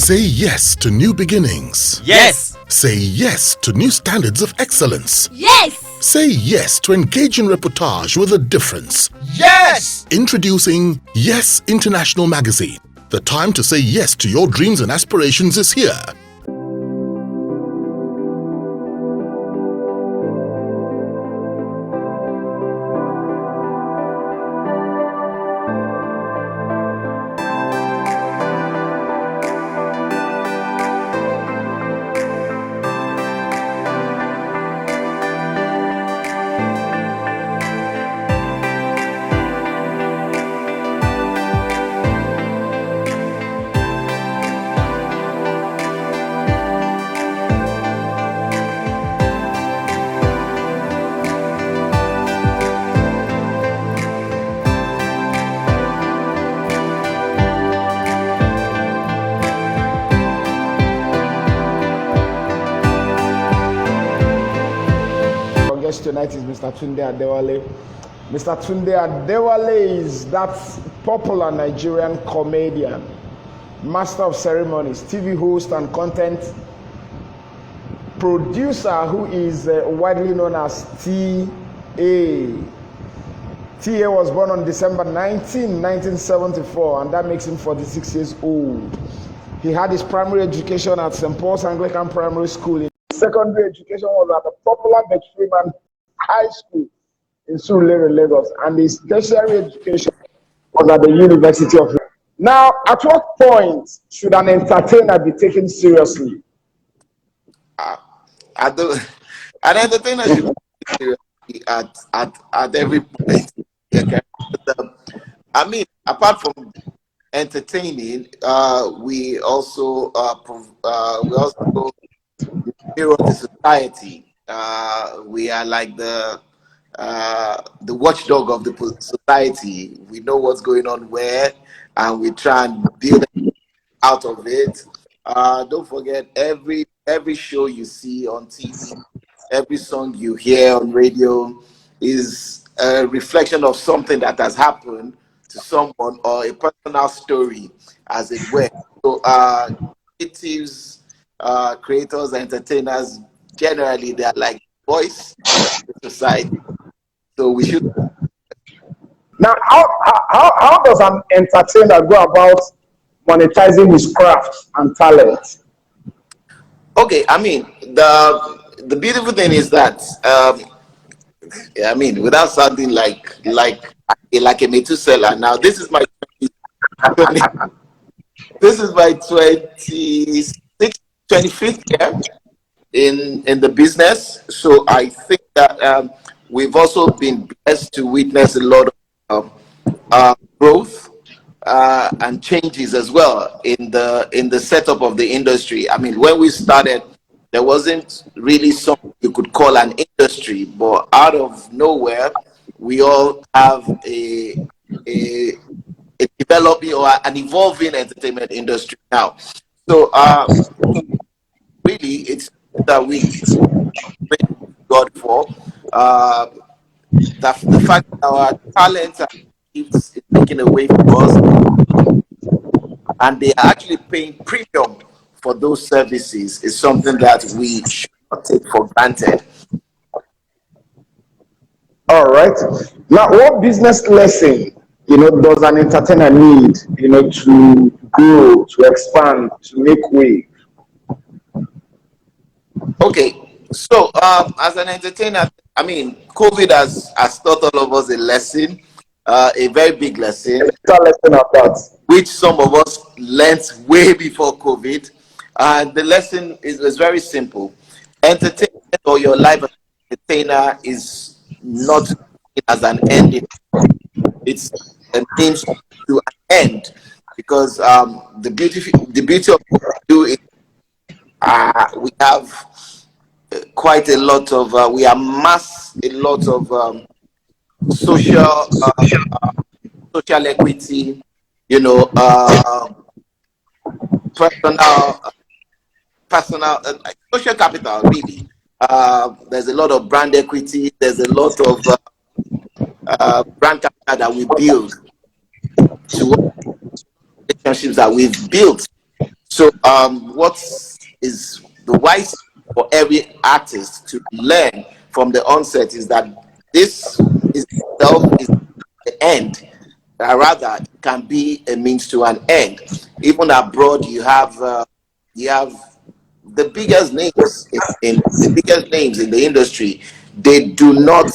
Say yes to new beginnings. Yes. Say yes to new standards of excellence. Yes. Say yes to engaging reportage with a difference. Yes. Introducing Yes International Magazine. The time to say yes to your dreams and aspirations is here. Tonight is Mr. Tunde Adewale. Mr. Tunde Adewale is that popular Nigerian comedian, master of ceremonies, TV host and content producer who is widely known as T.A. T.A. was born on December 19, 1974, and that makes him 46 years old. He had his primary education at St. Paul's Anglican Primary School. His secondary education was at the popular Freeman High School in Surulere, Lagos, and his tertiary education was at the University of Lagos. Now, at what point should an entertainer be taken seriously? An entertainer should be taken seriously at every point. I mean, apart from entertaining, we also mirror the society. We are like the watchdog of the society. We know what's going on where, and we try and build out of it. Don't forget, every show you see on TV, every song you hear on radio is a reflection of something that has happened to someone or a personal story, as it were. So, creatives, creators, entertainers, generally they are like voice of the society. So we should. Now, how does an entertainer go about monetizing his craft and talent? Okay, I mean, the beautiful thing is that I mean, without sounding like a Methuselah. Now, this is my 25th year in the business. So I think that we've also been blessed to witness a lot of growth and changes as well in the setup of the industry. I mean, when we started, there wasn't really something you could call an industry, but out of nowhere, we all have a developing or an evolving entertainment industry now. So really, it's that we thank God for the fact that our talents are taken away from us, and they are actually paying premium for those services is something that we should not take for granted. All right. Now, what business lesson, does an entertainer need, to grow, to expand, to make way? Okay, so as an entertainer, I mean, COVID has taught all of us a lesson, a very big lesson, which some of us learned way before COVID. And the lesson is very simple. Entertainment or your life as an entertainer is not as an ending. It's a means to an end, because the beauty of what we do is we have quite a lot of we amass a lot of social equity, personal social capital, really. There's a lot of brand equity. There's a lot of brand capital that we build to relationships that we've built. So what is the wise for every artist to learn from the onset is that this is itself is the end. Rather, it can be a means to an end. Even abroad, you have the biggest names in the biggest names in the industry. They do not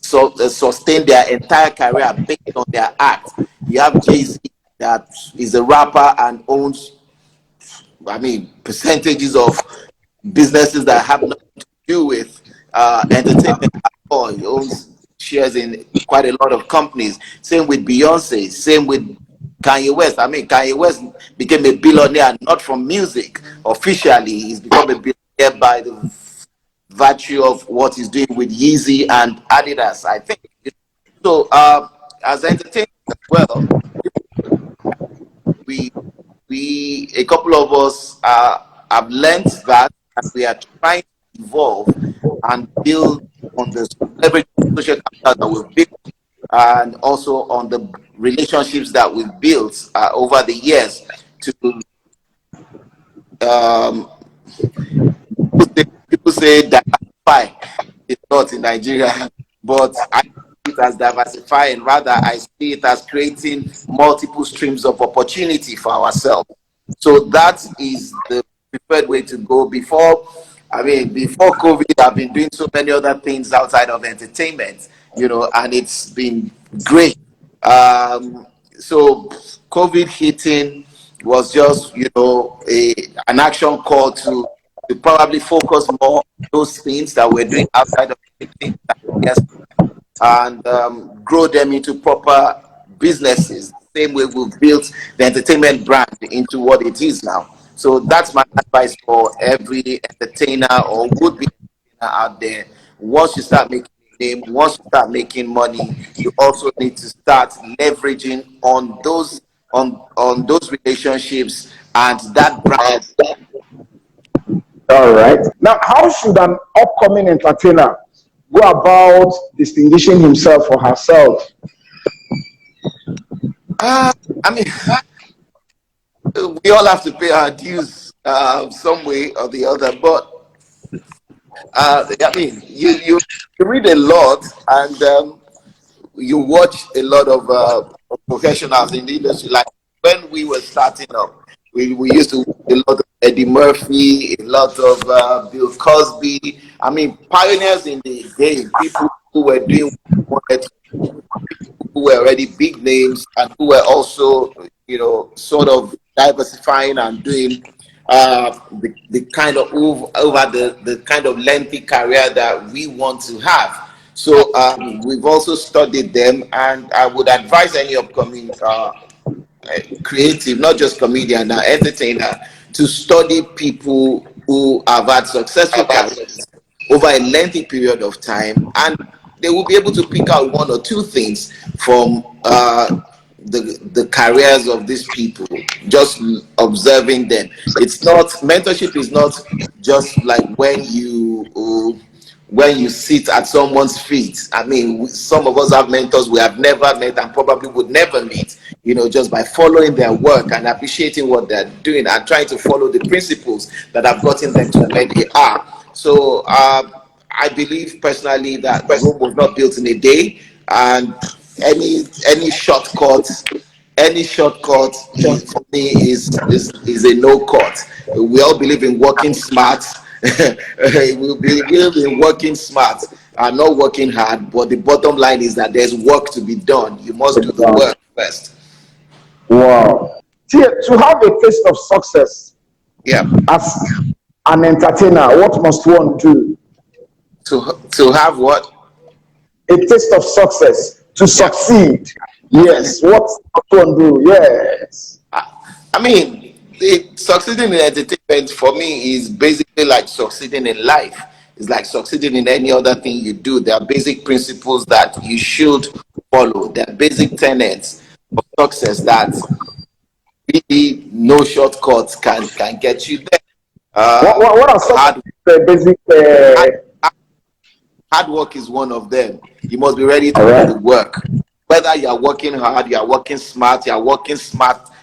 sustain their entire career based on their act. You have Jay-Z that is a rapper and owns, I mean, percentages of businesses that have nothing to do with entertainment at all. He owns shares in quite a lot of companies. Same with Beyonce. Same with Kanye West. I mean, Kanye West became a billionaire not from music. Officially, he's become a billionaire by the virtue of what he's doing with Yeezy and Adidas, I think. So, as entertainers as well, we a couple of us have learned that, and we are trying to evolve and build on the leverage social capital that we've built, and also on the relationships that we've built over the years to um, people say diversify. It's not in Nigeria, but I see it as diversifying. Rather, I see it as creating multiple streams of opportunity for ourselves. So that is the preferred way to go. Before COVID, I've been doing so many other things outside of entertainment, and it's been great. So COVID hitting was just, an action call to probably focus more on those things that we're doing outside of anything, yes, and grow them into proper businesses. Same way we've built the entertainment brand into what it is now. So that's my advice for every entertainer or would-be entertainer out there. Once you start making a name, once you start making money, you also need to start leveraging on those relationships and that brand. All right. Now, how should an upcoming entertainer go about distinguishing himself or herself? I mean, we all have to pay our dues some way or the other, but I mean, you read a lot and you watch a lot of professionals in the industry. Like when we were starting up, we used to watch a lot of Eddie Murphy, a lot of Bill Cosby. I mean, pioneers in the game, people who were doing what they wanted to do, who were already big names and who were also, sort of diversifying and doing the kind of over the kind of lengthy career that we want to have. So we've also studied them, and I would advise any upcoming creative, not just comedian, entertainer, to study people who have had successful careers over a lengthy period of time, and they will be able to pick out one or two things from the careers of these people, just observing them. It's not, mentorship is not just like when you sit at someone's feet. I mean, some of us have mentors we have never met and probably would never meet, just by following their work and appreciating what they're doing and trying to follow the principles that have gotten them to where they are. So I believe personally that Rome was not built in a day, and any shortcut, for me is a no cut. We all believe in working smart. We believe in working smart and not working hard. But the bottom line is that there's work to be done. You must do the work first. Wow. To have a taste of success, Yeah. as an entertainer, what must one do? To have what? A taste of success, to succeed. Yes. What must one do? Yes. I mean, succeeding in entertainment for me is basically like succeeding in life. It's like succeeding in any other thing you do. There are basic principles that you should follow. There are basic tenets of success that really no shortcuts can get you there. What are some of the basic? Hard work is one of them. You must be ready to do the work. Whether you are working hard, you are working smart,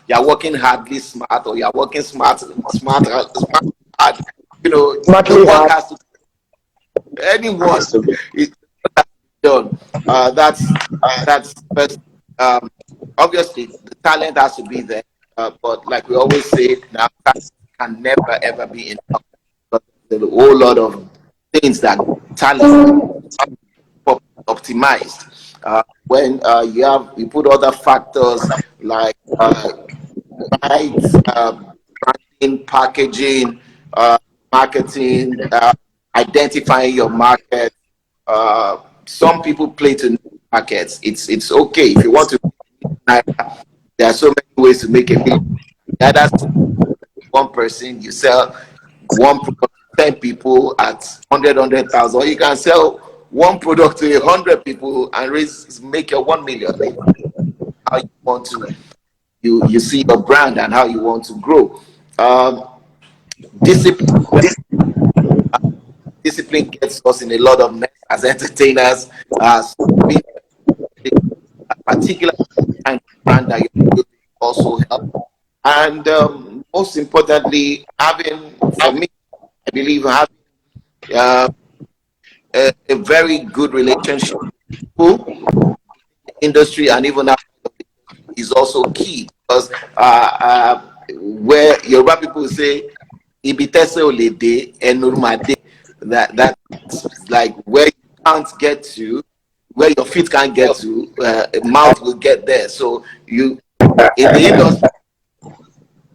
you're working hardly smart, or you're working smart hard. You know, the Smartly work hard. has to anyone Has to be. it has to be done. That's first. Obviously, the talent has to be there, but like we always say, now talent can never ever be enough. But there's a whole lot of things that talent optimized. When you put other factors like right, branding, packaging, marketing, identifying your market. Some people play to markets. It's okay if you want to. There are so many ways to make a million. The other one person, you sell one product to 10 people at 100,000, or you can sell one product to 100 people and make your 1 million. It's how you want to you see your brand and how you want to grow. Um, discipline discipline gets us in a lot of mess as entertainers. Being a particular kind of brand that you're building also help. And most importantly, for me, I believe having uh, a very good relationship with people, industry, and even outside of it is also key, because where Yoruba people say, "Ibitese olede enurumade," that's like where you can't get to, where your feet can't get to, mouth will get there. So you in the industry,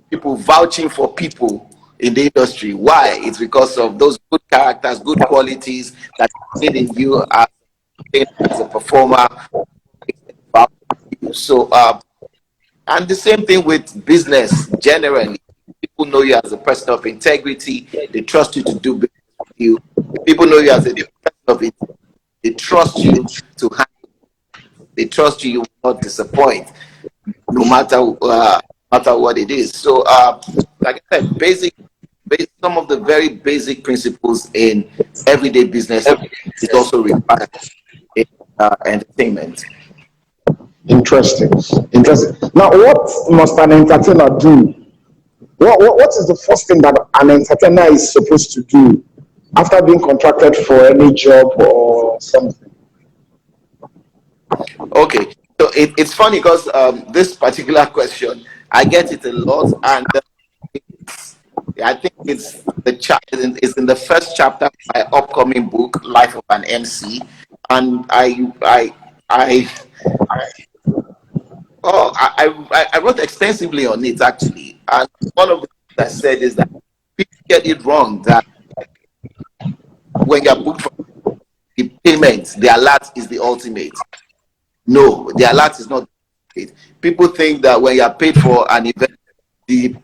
people vouching for people in the industry. Why? It's because of those good characters, good qualities that you need in you as a performer. So, and the same thing with business generally. People know you as a person of integrity. They trust you to do business with you. People know you as a person of it. They trust you to handle. They trust you. You will not disappoint, no matter what it is. So, like I said, some of the very basic principles in everyday business is also required in entertainment. Interesting. Interesting. Now, what must an entertainer do? What is the first thing that an entertainer is supposed to do after being contracted for any job or something? Okay, so it's funny because this particular question, I get it a lot, and I think it's in the first chapter of my upcoming book, Life of an MC, and I wrote extensively on it actually, and one of the things I said is that people get it wrong that when you're booked for the payment, the alert is the ultimate. No, the alert is not the ultimate. People think that when you're paid for an event, the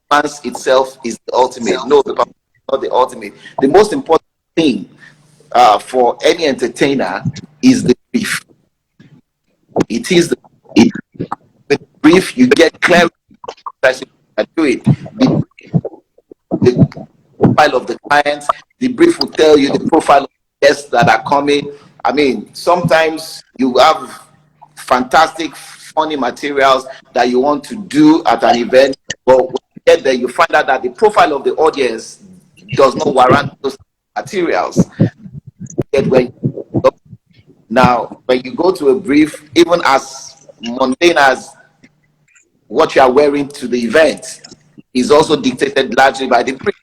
performance itself is the ultimate. No, the performance is not the ultimate. The most important thing for any entertainer is the brief. It is the brief. You get clarity as you do it. The profile of the clients. The brief will tell you the profile of the guests that are coming. I mean, sometimes you have fantastic, funny materials that you want to do at an event, but when you get there, you find out that the profile of the audience does not warrant those materials. Yet when you go to a brief, even as mundane as what you are wearing to the event, is also dictated largely by the brief.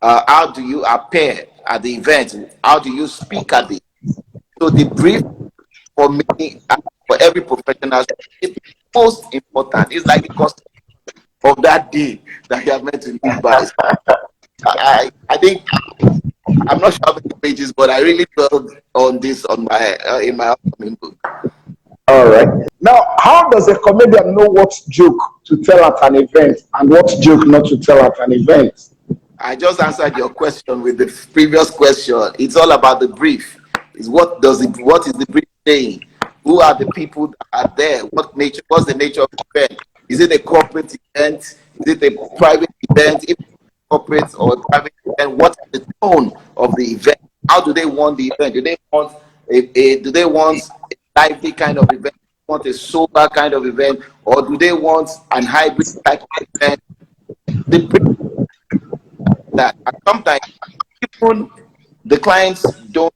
How do you appear at the event? How do you speak at the? So the brief for me, for every professional, is most important. It's like the cost of that day that you are meant to live by. So I think I'm not sure how many pages, but I really dwelled on this on my in my upcoming book. All right. Now, how does a comedian know what joke to tell at an event and what joke not to tell at an event? I just answered your question with the previous question. It's all about the brief. What is the brief saying? Who are the people that are there? What's the nature of the event? Is it a corporate event? Is it a private event? If corporate or private event, what is the tone of the event? How do they want the event? Do they want a lively kind of event? want a sober kind of event, or do they want an hybrid type of event? They bring that. And sometimes even the clients don't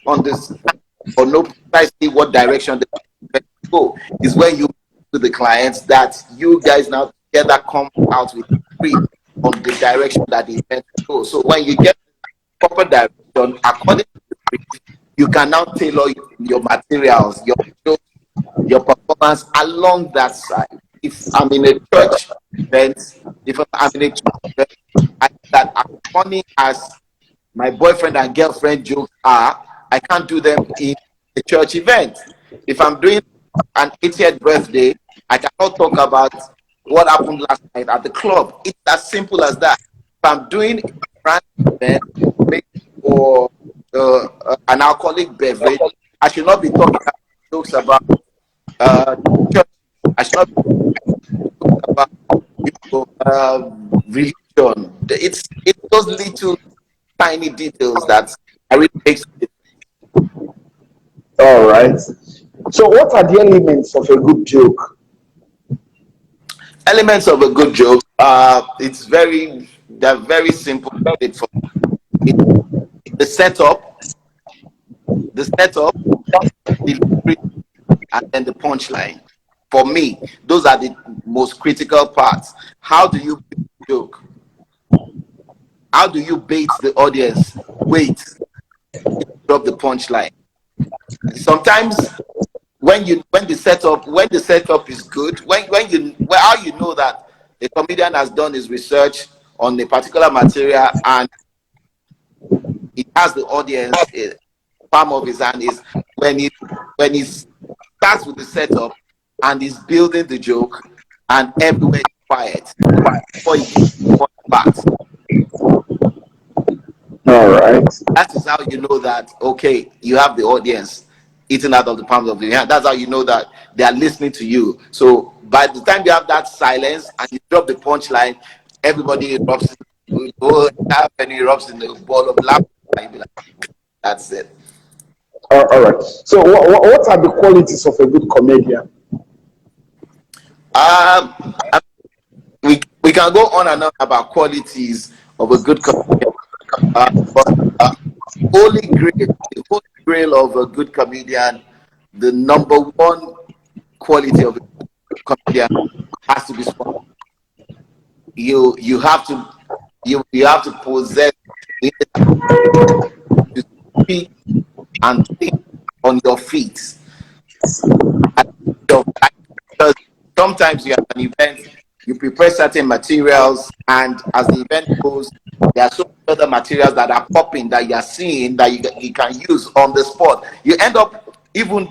understand or know precisely what direction they go. Is when you to the clients that you guys now together come out with free on the direction that the event goes. So when you get proper direction according to the brief, you can now tailor your materials, your performance along that side. If I'm in a church event, if I'm in a church event, that as funny as my boyfriend and girlfriend jokes are, I can't do them in a church event. If I'm doing an 80th birthday, I cannot talk about what happened last night at the club. It's as simple as that. If I'm doing a brand event, maybe for an alcoholic beverage, I should not be talking about jokes about church. I should not be talking about religion. It's those little tiny details that I really makes it. All right. So, what are the elements of a good joke? Elements of a good joke, they're very simple. The setup, delivery, and then the punchline. For me, those are the most critical parts. How do you joke? How do you bait the audience? Wait, drop the punchline. Sometimes when the setup is good, how you know that a comedian has done his research on a particular material and it has the audience palm of his hand, is when he starts with the setup and he's building the joke and everywhere is quiet before he gets to the point part. All right. That is how you know that, okay, you have the audience eating out of the palms of your hand. That's how you know that they are listening to you. So by the time you have that silence and you drop the punchline, everybody erupts. Erupts in the ball of laughter. That's it. All right. So, what are the qualities of a good comedian? We can go on and on about qualities of a good comedian, but the holy grail of a good comedian, the number one quality of a good comedian has to be spontaneity. You have to possess the to speak and think on your feet. Because sometimes you have an event, you prepare certain materials, and as the event goes, there are so many other materials that are popping that you are seeing that you can use on the spot. You end up even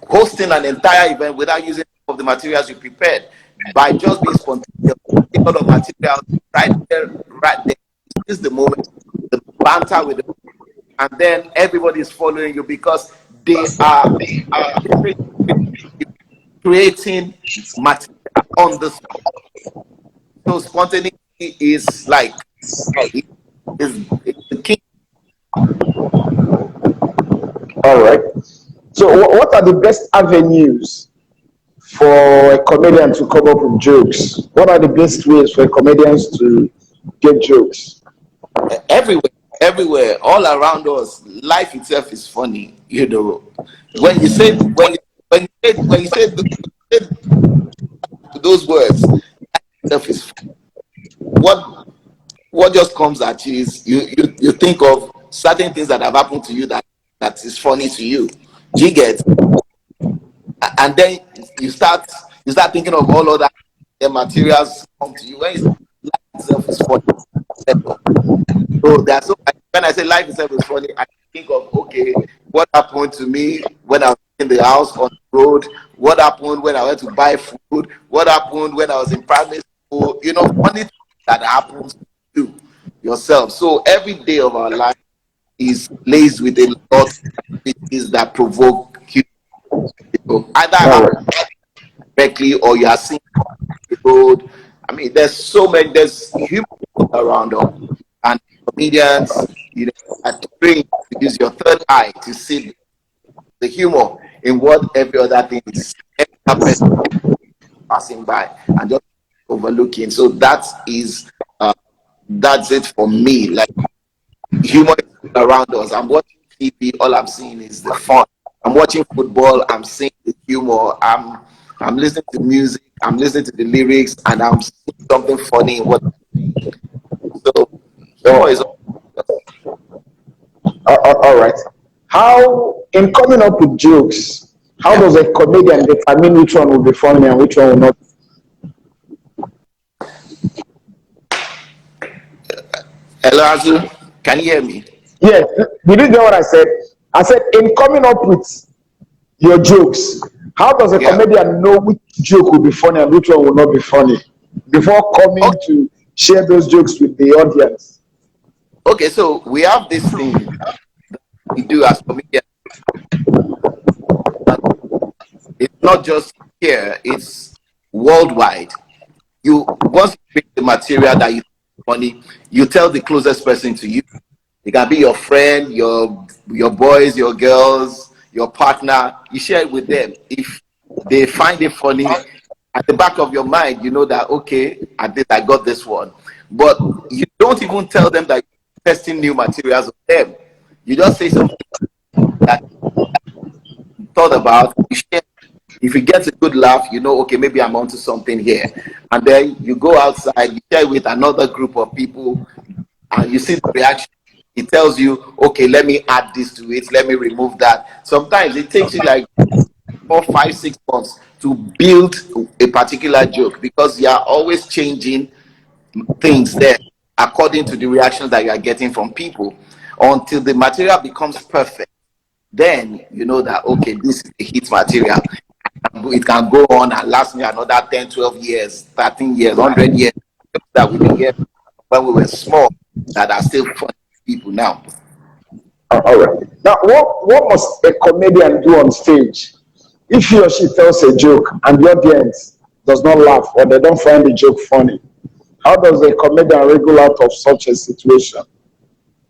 hosting an entire event without using all of the materials you prepared by just being spontaneous. A lot of materials right there. This is the moment, the banter with the, and then everybody is following you because they are creating material on the spot. So spontaneity is like is the key. All right. So, what are the best avenues for a comedian to come up with jokes? What are the best ways for comedians to get jokes? Everywhere, all around us. Life itself is funny, you know. When you say those words, life itself is funny. What just comes at you is you think of certain things that have happened to you that is funny to you. Do you get? And then you start thinking of all other materials come to you. Life itself is funny. So that's so when I say life itself is funny, I think of, okay, what happened to me when I was in the house on the road? What happened when I went to buy food? What happened when I was in primary school? You know, funny things that happens to you yourself. So every day of our life is laced with a lot of activities that provoke you. Either directly or you are seeing the road. I mean, there's humor around us, and comedians, are trained to use your third eye to see the humor in what every other thing is, every other person passing by and just overlooking. So that's it for me. Like, humor is around us. I'm watching TV, all I'm seeing is the fun. I'm watching football, I'm seeing the humor. I'm listening to music, I'm listening to the lyrics, and I'm seeing something funny in what. So humor is. All right. How, in coming up with jokes, how does a comedian determine which one will be funny and which one will not? Hello, Azuh. Can you hear me? Yes. Did you know what I said? I said, in coming up with your jokes, how does a comedian know which joke will be funny and which one will not be funny before coming to share those jokes with the audience? Okay, so we have this thing that we do as comedians. It's not just here, it's worldwide. You once you pick the material that you funny, you tell the closest person to you. It can be your friend, your boys, your girls, your partner. You share it with them. If they find it funny, at the back of your mind, you know that, okay, I got this one. But you don't even tell them that you're testing new materials on them. You just say something that you thought about. You share. If you get a good laugh, you know, okay, maybe I'm onto something here. And then you go outside, you share with another group of people, and you see the reaction. It tells you, okay, let me add this to it, let me remove that. Sometimes it takes you like 4, 5, 6 months to build a particular joke, because you are always changing things there according to the reactions that you are getting from people, until the material becomes perfect. Then you know that, okay, this is a hit material. It can go on and last me another 10, 12 years, 13 years, 100 years, that we've been here when we were small, that are still funny people now. All right. Now, what must a comedian do on stage if he or she tells a joke and the audience does not laugh or they don't find the joke funny? How does a comedian wriggle out of such a situation?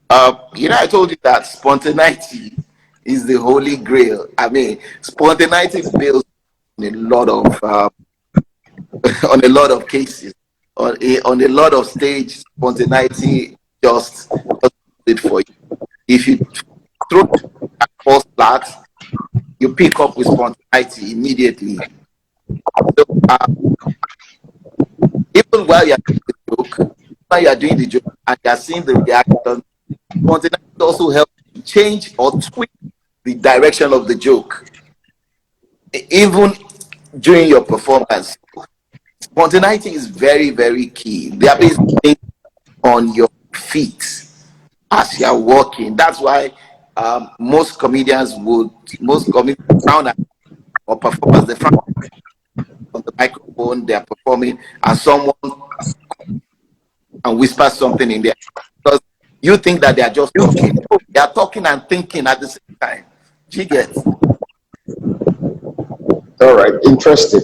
I told you that spontaneity is the holy grail. I mean, spontaneity builds on a lot of on a lot of cases, on a lot of stage. Spontaneity just does it for you. If you throw a false flat, you pick up with spontaneity immediately. So, even while you're doing the joke, and you're seeing the reaction, spontaneity also helps you change or tweak the direction of the joke, even during your performance. Spontaneity is very, very key. They are basically on your feet as you're walking. That's why most comedians frown or performers, they frown on the microphone, they're performing, and someone and whispers something in there, because you think that they are just talking. They are talking and thinking at the same time. You get? All right, interesting.